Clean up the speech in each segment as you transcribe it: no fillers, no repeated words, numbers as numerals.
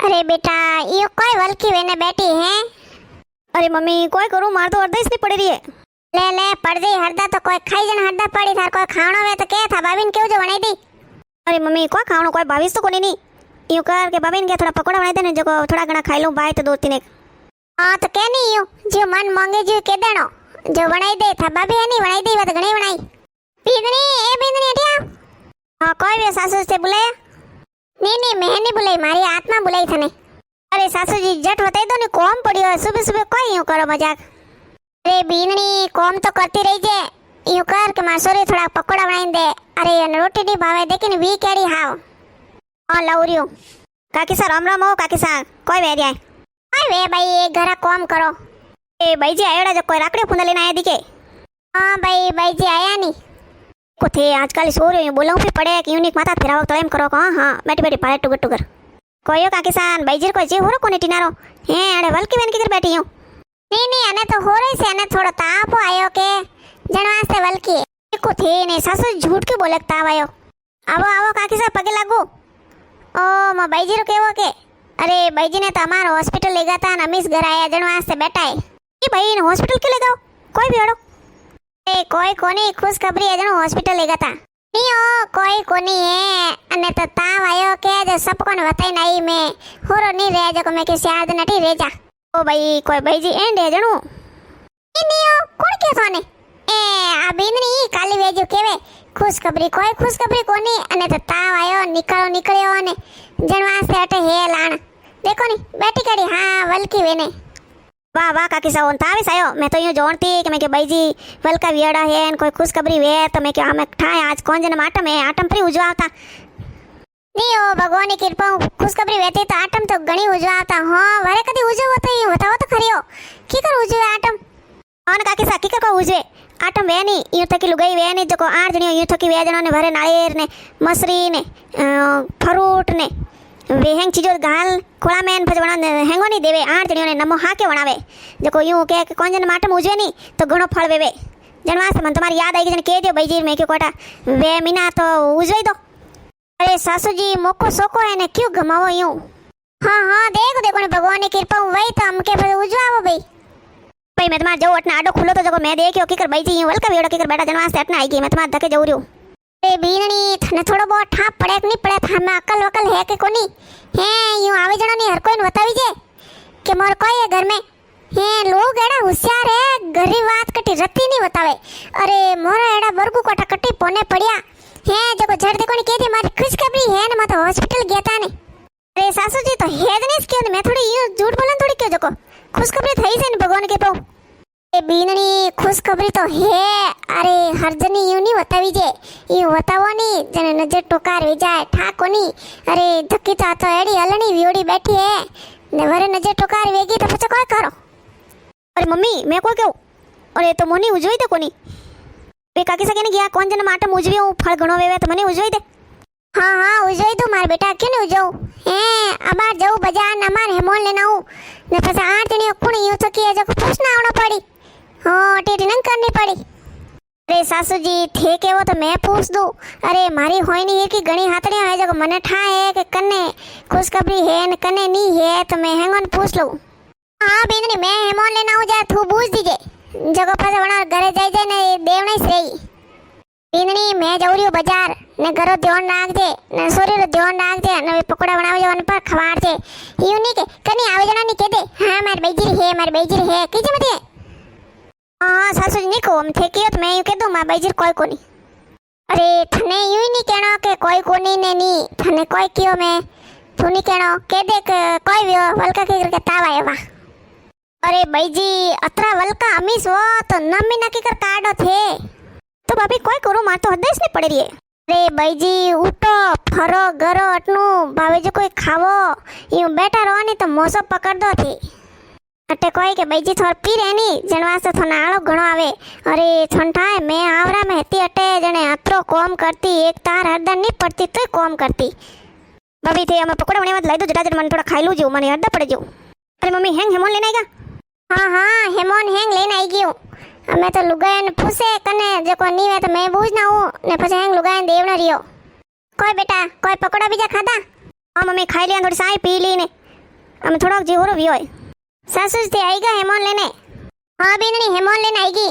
अरे बेटा ये कोई वलकी वेने बैठी है। अरे मम्मी कोई करूं मार तो अर्धेस नहीं पड़ी रही है। ले ले पड़ गई हरदा तो कोई खाई जन हरदा पड़ी थार कोई खावणो वे तो के था भाभी ने केव जो बनाई दी। अरे मम्मी कोई खावणो कोई भावीस तो कोनी नहीं यूं कर के भाभी ने के थोड़ा पकोड़ा बनाई दे ने जो थोड़ा घना खाई लूं भाई तो दो तीन एक। हां तो के नहीं यूं जो मन मांगे जो के देनो जो बनाई दे था भाभी है नहीं बनाई दी वे तो घणी बनाई। बींदनी ए बींदनी हटिया। हां कोई भी सासू से बुलाया? नहीं मैं नहीं बुलाई मारी आत्मा बुलाई थने। अरे सासू जी जट बताई दो ने कौन पड़ियो है सुबह सुबह कोई यूं करो मजाक। अरे बींदनी कौम तो करती रही जे यूं कर के मार सोरी थोड़ा पकोड़ा बनाई दे। अरे अन रोटी नी भावे देखिन वी केड़ी हाव। हां लवरियो काकी सा राम राम हो काकी सा कोई वे जाए। हाय वे भाई ये घरा कौम करो। ए भाई जी आयोड़ा जो कोई राकड़ी फुंदा लेने आया दिखे। हां भाई जी आया नहीं को थे आजकल सो रही हूं बोलूं भी पड़े कि यूनिक माता फिराओ तो एम करो हां हां बैठी बैठी पाले टुगर टुगर कोयो काकी सान भाई जी को जे होरो कोने टिनारो हे अरे वलकी बेन किधर बैठी हूं। नहीं अने तो हो रही से अने थोड़ा ताप आयो के जनवास से वलकी को थे ने सासू झूठ के बोले ताप आयो। आवो काकी सा पगे लागो। ओ मा भाई जी रो केवो के अरे भाई जी ने तो हमारा हॉस्पिटल ले गया था अमीस घर आया जनवास से बैठा है। ये भाई ने हॉस्पिटल क्यों ले गयो कोई भी हड़ो? ए कोई कोनी खुशखबरी है जनो हॉस्पिटल ले गया था। नहीं ओ कोई कोनी है अने तो ताव आयो के जो सब कोन बताई नहीं मैं होरो नहीं रह जो मैं के शायद नटी रह जा। ओ भाई कोई भाई जी एंड है जणो नहीं ओ कोण के थाने ए आ बींदनी काली वेजो केवे खुशखबरी कोनी अने तो ताव आयो निकळ्यो ने जनवास से अटे हे लाण देखो नी बैठी कड़ी हां वलकी वेने। वाह वाह काकी सावन ताविस आयो मैं तो यूं जोड़ती कि मैं के भाई जी वलका वियड़ा है कोई खुशखबरी वे तो मैं के हमें ठाए आज कौन जन आटम है आटम फ्री उजवाता। नहीं ओ भगवान की कृपा खुशखबरी वेती तो आटम तो घणी उजवाता। हां वारे कदी उजवो तो ये बताओ तो खरियो की कर उजवे आटम। हां काकी सा की कर को उजवे आटम वे नहीं यूं थकी लुगाई वे नहीं जो 8 जणियो यूं थकी वे जणो ने भरे नाळेर ने मसरी ने फ्रूट ने वे हेंग चीजो गाल खोला में भजवणा हेंगो नहीं देवे 8 जणियो ने नमो हाके वणावे जको यूं के कौन जन माटम उजवे नहीं तो घणो फळ वेवे जनवास मन तुम्हारी याद आई कि जन के दियो भाई जी मैं के कोटा वे मीना तो उजवे दो। अरे सासू जी मोको सोको है ने क्यों गमावो यूं। हां देखो ने भगवान की कृपा वही तो हमके उजवावो भाई मैं तुम्हार जाऊ अटना आडो खुलो तो जको मैं देखियो की कर भाई जी वेलकम वेड़ा की कर बेटा जनवास से अटना आई गई मैं तुम्हार धके जाऊ रियो। ए बीननी थने थोड़ो बहुत ठाप पड़े कि नहीं पड़े था मैं अकल वकल है के कोनी है यूं आवे जणो नहीं हर कोई ने बतावी जे कि मोर कोई है घर में है लोग एड़ा होशियार है घरी बात कटी रत्ती नहीं बतावे। अरे मोरा एड़ा बरगु कोटा कटी पोने पड़िया है जको झड़ देखो नहीं कहती मारी खुशखबरी है ना मैं तो हॉस्पिटल गया था ने। अरे सासू जी तो है नहीं क्यों मैं थोड़ी यूं झूठ बोलन थोड़ी क्यों जको खुशखबरी थई से ने भगवान के पाऊ ए बीननी खुशखबरी तो है। अरे हर जनी यूं नहीं बतावी जे ये बतावो नहीं जने नजर टोकार वे जाए ठाको नहीं। अरे धक्की तो एड़ी हलनी वियोड़ी बैठी है ने वरे नजर टोकार वेगी तो पछे कोई करो। अरे मम्मी मैं कोई क्यों अरे तो मोनी उजवी दे कोनी वे काकी सके ने गया कौन जन माटम उजवी हूं फळ घणो वेवे तो मने उजवी दे। हां उजवी तो मार बेटा क्यों नहीं उजव है अबार जाऊ बाजार न मार हेमोन लेना हूं ने पछे 8 जणी कोण यूं तो के जो प्रश्न आवणो पड़ी हां टेटी नंग करनी पड़ी। अरे सासू जी थे के वो तो मैं पूछ दूं। अरे मारी होई नहीं है कि घणी हाथड़ियां है जो मने ठा है कि कन्ने खुशखबरी है न कन्ने नहीं है तो मैं हेंगोन पूछ लूं। हां बींदनी मैं हेमोन लेना हूं जा तू पूछ दीजे जगह पर वणा घरे जाई ने देवणी सही। बींदनी मैं जाऊरियो बाजार ने घरो ध्यान राख दे ने सोरी रो ध्यान राख दे ने पकोड़ा बनावे जवन पर खवाड़ दे यूं नहीं के कनी आवे जना नहीं के दे हां मार बेजीर है कीजे मते। हां सासू जी निको हम थे कियो तो मैं यूं के दो मां बेजीर कोई कोनी। अरे थने यूं ही नहीं कहना के कोई कोनी ने नी थने कोई कियो मैं तू नहीं कहना के दे कोई भी वलका के करके ताव आयो वा। अरे भाई जी अतरा वलका अमीस वो तो नमी ना के कर काडो थे तो भाभी कोई करो मार तो हदेस नहीं पड़ रही है। अरे भाई जी उठो फरो गरो अटनु भाभी जो कोई खावो यूं बैठा रहो नहीं तो मोसो पकड़ दो थी अटे कोई के भाई जी थोड़ा पी रहनी जनवास तो थोड़ा आलो घणो आवे। अरे ठंडा है मैं आवरा में हती अटे जने अतरो कॉम करती एक तार हरदा नहीं पड़ती तो कॉम करती। भाभी थे हमें पकोड़ा बने मत लाई दो जटा मन थोड़ा खाई लू जो मन हरदा पड़ जाऊ। अरे मम्मी हेंग हेमोन लेने आएगा। हां हेमोन हेंग लेने आई गयो मैं तो लुगायन पूछे कने जको नी वे तो मैं बूझना हूं ने पछे हेंग लुगायन देवना रियो। कोई बेटा कोई पकोड़ा बीजा खादा। हां मम्मी खाई लिया थोड़ी साई पी ली ने અમે થોડોક જીવરો વિયો સાસુ જ તે આવી ગયા હેમોન લેને हाँ बीननी हेमोन लेने आएगी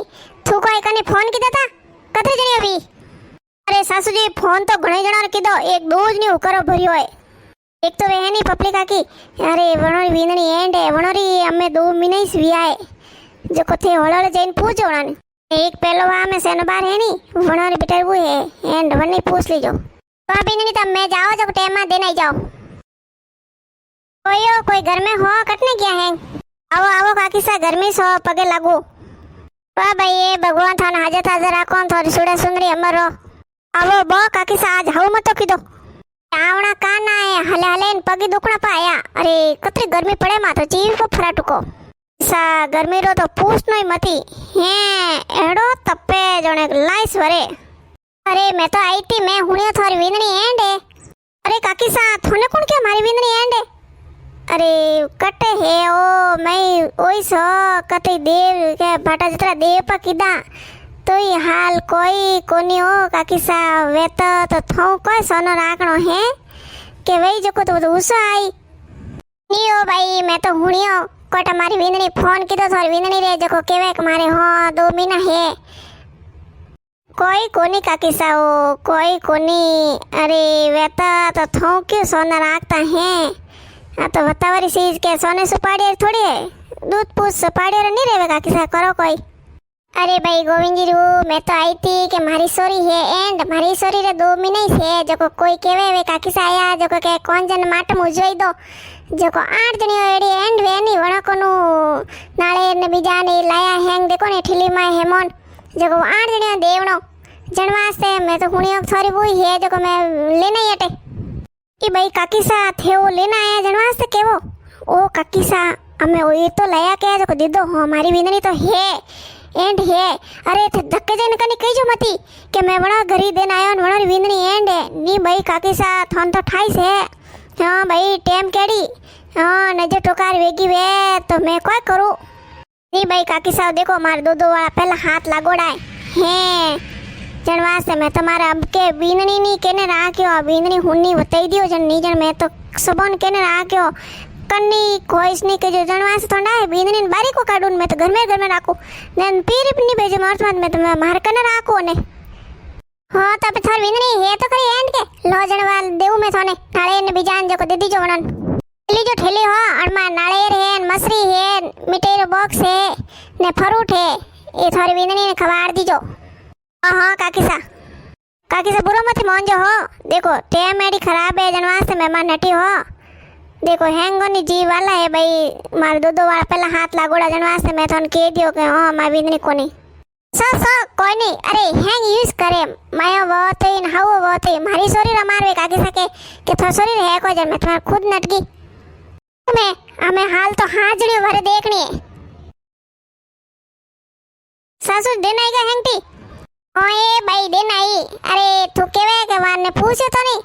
तू कोई कने फोन कीधा था कतरे जणी अभी अरे सासूजी फोन तो घणे जणा कीधो एक दूज नी उकरो भर्यो है एक तो वेहनी पपली काकी अरे वणोरी वीनणी एंड है वणोरी अमे 2 महीने से वियाए जो कोथे होळळ जईन पूछो ने एक पहलो वा में सेन बार है नी वणोरी बिटरबू है एंड वने पूछ लीजो हाँ बीननी तब मैं जाओ जब टाइम में देने जाओ कोई घर में हो कटने क्या है आवो आवो काकी सा घर में सो पगे लागू वाह भाई ये भगवान थान हाजत हाजर राखो थोड़ी सुड़े सुंदरी अमरो आवो बो काकी सा आज हाउ मत कीधो आवना काना है हले हले इन पगी दुखना पाया अरे कतरी गर्मी पड़े मा तो जीव को फराटुको सा गर्मी रो तो पूछ नई मती हे एड़ो तपे जने लाइस वरे अरे मैं तो आई थी मैं हुनियो थारी विंदनी एंड है अरे काकी सा थोने कौन क्या मारी विंदनी एंड है अरे कटे है ओ मैं ओई सो कते देव के भाटा जतरा देव पर कीदा तो ये हाल कोई कोनी हो काकी सा वेत तो थौ कोई सोनो राखणो है के वही जो को तो उसा आई नी ओ भाई मैं तो हुनियो कोटा मारी विंदनी फोन कीधो थारी विंदनी रे जको केवे के मारे हो 2 महीना है कोई कोनी काकी सा ओ कोई कोनी अरे वेत तो थौ क्यों सोना राखता है हाँ तो बतावारी चीज के सोने सुपाड़ी थोड़ी है दूध पूछ सुपाड़ी नहीं रहेगा काकी सा करो कोई अरे भाई गोविंद जी रू मैं तो आई थी कि मारी सोरी है एंड मारी सोरी रे 2 महीने से जो कोई केवे वे काकी सा आया जो के कौन जन माटम उजवाई दो जो 8 जणी एडी एंड वेनी वणकोनु नाळे ने बीजा ने लाया हेंग देखो ने ठिली में हेमोन जो 8 जणी देवणो जनवासे मैं तो हुनियो थोड़ी बुई है जो मैं लेने हटे कि भाई काकी सा थे वो लेना आया जनवास से केवो ओ काकी सा हमें वो ये तो लाया क्या जो दीदो हो हमारी विंदनी तो है एंड है अरे थे धक्के जन कनी कही जो मती कि मैं बड़ा घरी देन आयो न वणारी विंदनी एंड है नी भाई काकी सा थोन तो 28 है हां भाई टेम केड़ी हां नजर टोकार वेगी वे तो मैं कोई करूं नी भाई काकी सा देखो मार दो वाला पहला हाथ लागोड़ा है जनवास से मैं तुम्हारा अब के बीननी नी केने राख्यो बीननी हुन्नी बताई दियो जन नी जन मैं तो सबोन केने राख्यो कन्नी कोइस नी के जो जनवास थोड़ा है बीननी बारी को काढून मैं तो घर में राखू ने पीरी नी भेजे मर्थ में तो मैं मार कने राखू ने हां तब थार बीननी है तो करी एंड के लो जनवाल देऊ मैं थोने नाळे ने बीजान जो को दीदी जो वणन ठेली जो ठेली हो अरमा नाळेर है मसरी है मिठाई रो बॉक्स है ने फ्रूट है ये थारी बीननी ने खवाड़ दीजो हाँ काकी सा बुरो मत मान जो हो देखो टेम मेरी खराब है जनवास से मेहमान नटी हो देखो हैंगो नी जी वाला है भाई मार दो वाला पहला हाथ लागोड़ा जनवास से मैं थोन कह दियो के हां मारी विंदनी कोनी सो कोई नहीं अरे हैंग यूज करे मायो वो तो इन हाउ वो तो मारी सोरी रमारवे काकी सा के थो सोरी है को जन मैं तुम्हारा खुद नटकी मैं हमें हाल तो हाजड़ी भरे देखनी है सासू दिन आएगा हैंगटी ओए भाई दिन आई अरे तू केवे के वार ने पूछे तो नहीं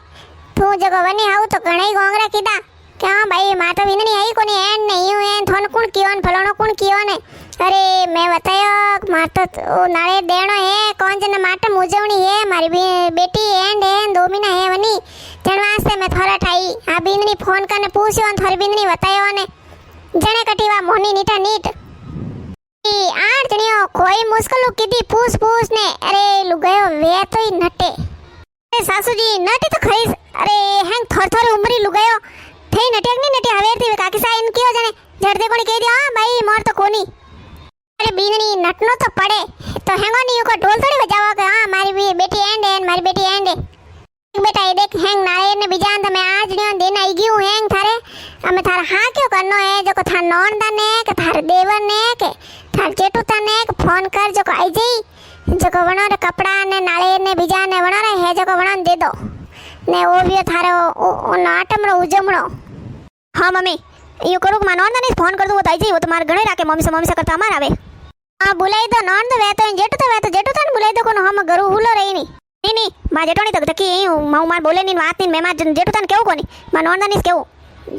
तू जगह वनी हाउ तो घणाई गोंगरा कीदा क्या भाई माता विंदनी आई कोनी एंड नहीं हूं एंड थोन कुण कियोन फलोणो कुण कियो ने अरे मैं बतायो माता तो नाळे देणो है कौन जन माता मुजवणी है मारी बेटी एंड 2 महीना है वनी जनवास से मैं थोड़ा ठाई आ बिंदनी फोन करने पूछ्यो थोड़ी बिंदनी बतायो ने जने कटीवा मोनी नीटा नीट 8 जणियो कोई मुश्किल कीधी पूछ ने अरे लुगायो वे तो ही नटे अरे सासू जी नटी तो खरी अरे हैंग थोड़ी उमरी लुगायो थे नटियक नहीं नटी हवेर थी काकी सा इन कियो जने झड़ दे कोनी कह दिया हां भाई मोर तो कोनी अरे बीननी नटनो तो पड़े तो हैंगो नी को ढोल थोड़ी बजावा के हां मारी बेटी एंड मारी बेटी एंड बेटा ये देख हैंग नाळे ने बिजान तो मैं आज जणियो दिन आई गई हूं हैंग थारे हमें थारा हां क्यों करनो है जो को थार नौंदा ने के थार देवर ने के थार जेटू तने फोन कर जो को आई जई जो को वणो रे कपड़ा ने नाळे ने बीजा ने वणो रे है जो को वणन दे दो ने ओ भी थारो ओ नाटम रो उजमणो हां मम्मी यो करू मा नौंदा ने फोन कर दो बताई जी वो तुम्हारे घणे राके मम्मी से करता हमार आवे हां बुलाई दो नौंद वे तो जेटू तन बुलाई दो कोनो हम गरु हुलो रही नहीं मा जेटोनी तक धकी माऊ मार बोले नी बात नी मेमा जेटू तन केव कोनी मा नौंदा नी केव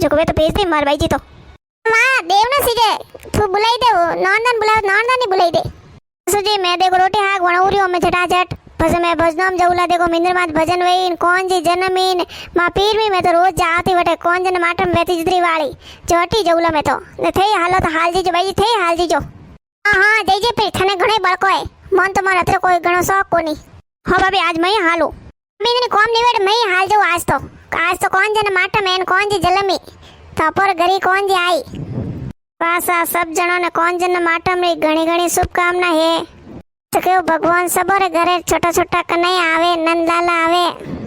जो वे तो भेज दे मार भाई जी तो मां देवना सीजे तू बुलाई दे नौंदन बुला नौंदा नी बुलाई दे सुजी मैं देखो रोटी हाक वणौरियो में झटाझट પછી मैं भजनों में जऊला देखो मिंदर मात भजन वेइन कौन जी जन्मीन मां पीर में मैं तो रोज जाती वटे कौन जन माटम वेती जुदरी वाली जो हटी जऊला मैं तो ने थई हालो तो हाल जीजो भाई थई हाल जीजो हाँ जईजे पे थने घणे बळको है मन तो मारा अत्र कोई घणो शौक कोनी हाँ भाभी आज मैं हालो मैंने कॉम निवेड़ मैं हाल जो आज तो कौन जन माटम एन कौन जी जलमी तो पर घरी कौन जी आई पासा सब जनों ने कौन जन माटम री घणी घणी शुभकामना है तो क्यों भगवान सबरे घरे छोटा छोटा कन्हैया आवे नंदलाला आवे